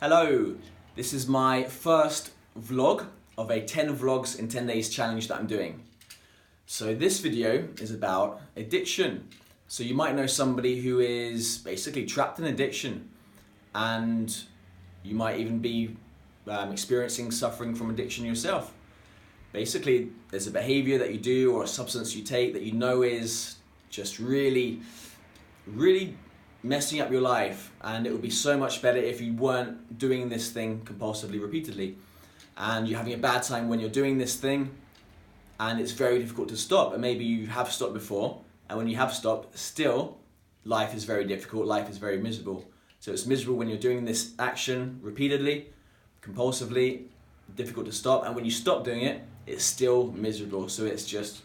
Hello, this is my first vlog of a 10 vlogs in 10 days challenge that I'm doing. So this video is about addiction. So you might know somebody who is basically trapped in addiction, and you might even be experiencing suffering from addiction yourself. Basically, there's a behavior that you do or a substance you take that you know is just really messing up your life, and it would be so much better if you weren't doing this thing compulsively, repeatedly, and you're having a bad time when you're doing this thing, and it's very difficult to stop. And maybe you have stopped before, and when you have stopped, still life is very difficult, life is very miserable. So it's miserable when you're doing this action repeatedly, compulsively, difficult to stop, and when you stop doing it, it's still miserable. So it's just,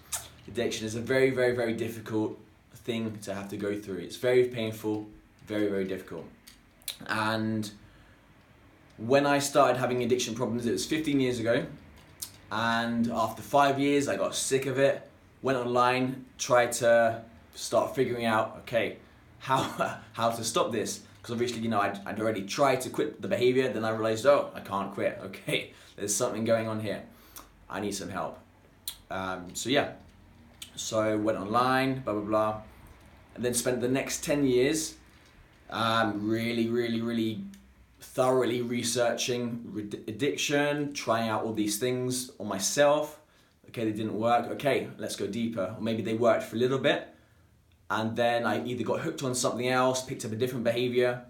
addiction is a very difficult thing to have to go through. It's very painful, very difficult. And when I started having addiction problems, it was 15 years ago, and after 5 years I got sick of it, went online, tried to start figuring out, okay, how to stop this, because obviously, I'd already tried to quit the behavior, then I realized, oh, I can't quit, okay, there's something going on here, I need some help. So I went online, blah blah blah, and then spent the next 10 years really thoroughly researching addiction, trying out all these things on myself. Okay, they didn't work. Okay, let's go deeper. Or maybe they worked for a little bit, and then I either got hooked on something else, picked up a different behavior,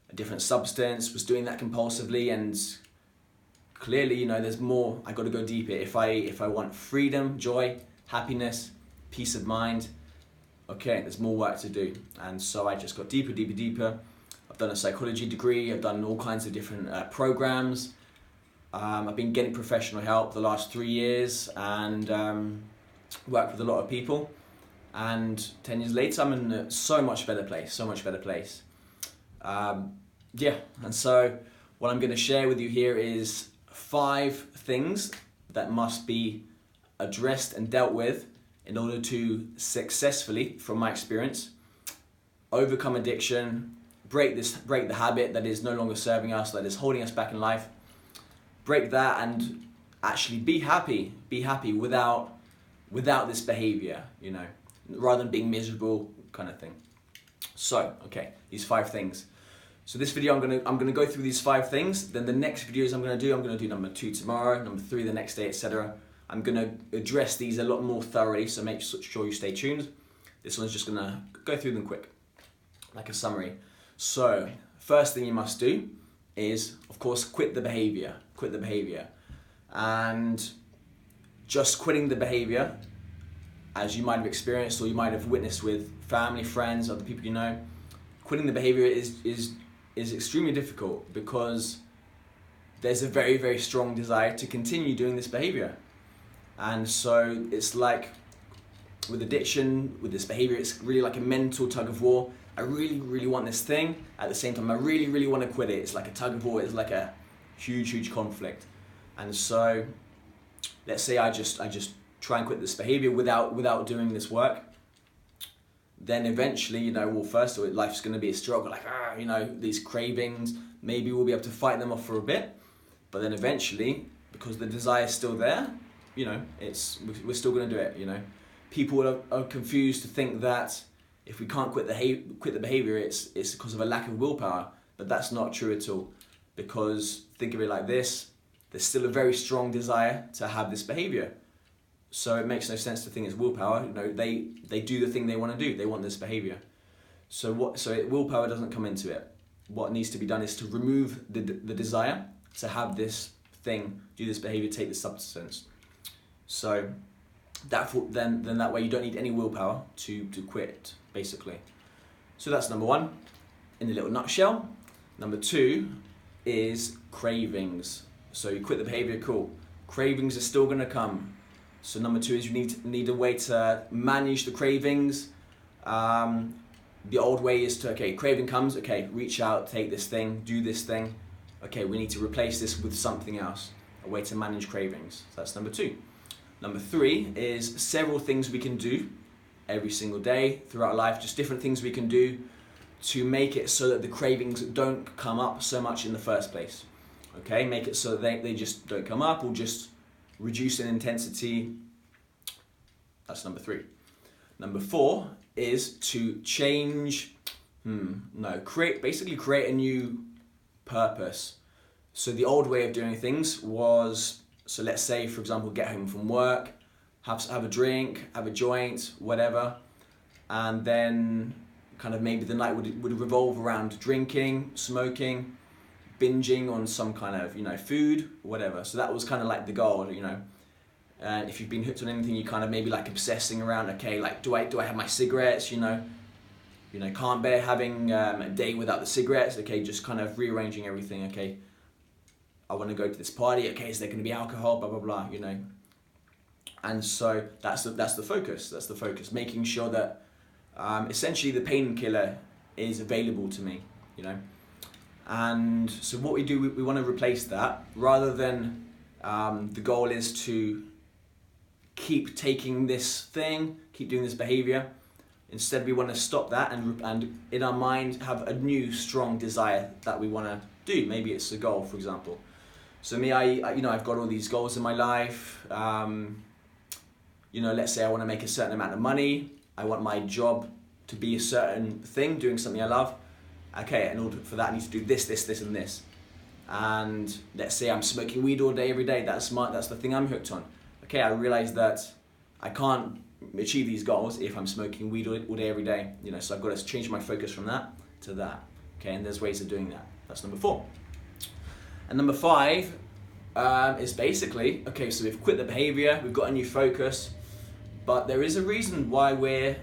a different substance, was doing that compulsively, and clearly, there's more. I got to go deeper. If I want freedom, joy, happiness, peace of mind, okay, there's more work to do. And so I just got deeper. I've done a psychology degree, I've done all kinds of different programs. I've been getting professional help the last 3 years, and worked with a lot of people. And 10 years later, I'm in a so much better place. And so what I'm going to share with you here is 5 things that must be addressed and dealt with in order to successfully, from my experience, overcome addiction, break the habit that is no longer serving us, that is holding us back in life, break that, and actually be happy without this behavior, rather than being miserable kind of thing. So, okay, these 5 things. So this video, I'm gonna go through these 5 things. Then the next videos I'm gonna do number 2 tomorrow, number 3 the next day, etc. I'm gonna address these a lot more thoroughly, so make sure you stay tuned. This one's just gonna go through them quick, like a summary. So, first thing you must do is, of course, quit the behavior. And just quitting the behavior, as you might have experienced or you might have witnessed with family, friends, other people you know, quitting the behavior is extremely difficult, because there's a very strong desire to continue doing this behavior. And so it's like with addiction, with this behavior, it's really like a mental tug of war. I really want this thing. At the same time, I really want to quit it. It's like a tug of war. It's like a huge conflict. And so let's say I just try and quit this behavior without doing this work. Then eventually, first of all, life's going to be a struggle. Like, these cravings, maybe we'll be able to fight them off for a bit. But then eventually, because the desire is still there, we're still going to do it, People are confused to think that if we can't quit the behavior, it's because of a lack of willpower. But that's not true at all. Because think of it like this, there's still a very strong desire to have this behavior. So it makes no sense to think it's willpower. They do the thing they want to do. They want this behavior. So willpower doesn't come into it. What needs to be done is to remove the desire to have this thing, do this behavior, take this substance. So then that way you don't need any willpower to quit, basically. So that's number 1 in a little nutshell. Number 2 is cravings. So you quit the behavior, cool. Cravings are still going to come. So number 2 is you need a way to manage the cravings. The old way is to, okay, craving comes, okay, reach out, take this thing, do this thing. Okay, we need to replace this with something else. A way to manage cravings. So that's number 2. Number 3 is several things we can do every single day throughout life, just different things we can do to make it so that the cravings don't come up so much in the first place. Okay, make it so that they just don't come up, or just reduce in intensity. That's number 3. Number 4 is to change, create a new purpose. So the old way of doing things was, so let's say, for example, get home from work, have a drink, have a joint, whatever, and then kind of maybe the night would revolve around drinking, smoking, binging on some kind of, food, whatever. So that was kind of like the goal, And if you've been hooked on anything, you kind of maybe like obsessing around, okay, like do I have my cigarettes, can't bear having a day without the cigarettes, okay, just kind of rearranging everything, okay, I want to go to this party, okay, is there going to be alcohol, blah, blah, blah, And so that's the focus, making sure that essentially the painkiller is available to me, And so what we do, we want to replace that, rather than the goal is to keep taking this thing, keep doing this behavior. Instead, we want to stop that and in our mind have a new strong desire that we want to do. Maybe it's a goal, for example. So me, I've got all these goals in my life. Let's say I want to make a certain amount of money. I want my job to be a certain thing, doing something I love. Okay, in order for that, I need to do this, and this. And let's say I'm smoking weed all day, every day. That's the thing I'm hooked on. Okay, I realize that I can't achieve these goals if I'm smoking weed all day, every day. So I've got to change my focus from that to that. Okay, and there's ways of doing that. That's number 4. And number 5 is basically, okay, so we've quit the behavior, we've got a new focus, but there is a reason why we're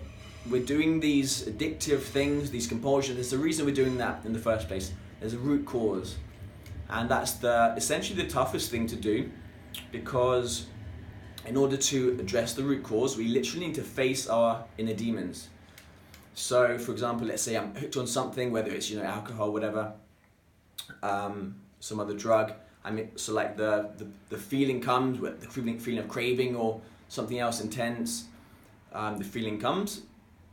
doing these addictive things, these compulsions. There's a reason we're doing that in the first place. There's a root cause. And that's essentially the toughest thing to do, because in order to address the root cause, we literally need to face our inner demons. So, for example, let's say I'm hooked on something, whether it's alcohol, whatever, some other drug. So like the feeling comes, the feeling of craving or something else intense. The feeling comes,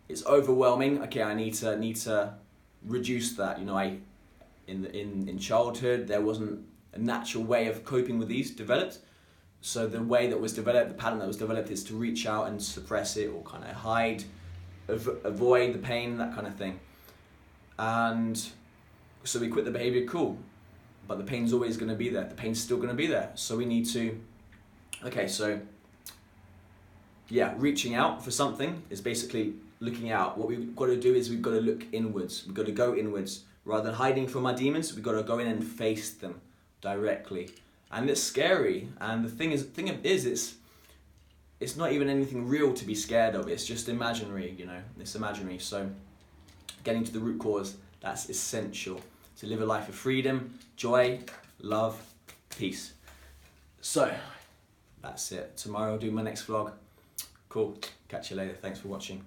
it's overwhelming. Okay, I need to reduce that. In childhood, there wasn't a natural way of coping with these developed. So the way that was developed, the pattern that was developed, is to reach out and suppress it, or kind of hide, avoid the pain, that kind of thing. And so we quit the behavior, cool, but the pain's always going to be there. The pain's still going to be there. So we need to, reaching out for something is basically looking out. What we've got to do is we've got to look inwards. We've got to go inwards. Rather than hiding from our demons, we've got to go in and face them directly. And it's scary. And the thing is, it's not even anything real to be scared of. It's just imaginary, It's imaginary. So getting to the root cause, that's essential to live a life of freedom, joy, love, peace. So that's it. Tomorrow I'll do my next vlog. Cool. Catch you later. Thanks for watching.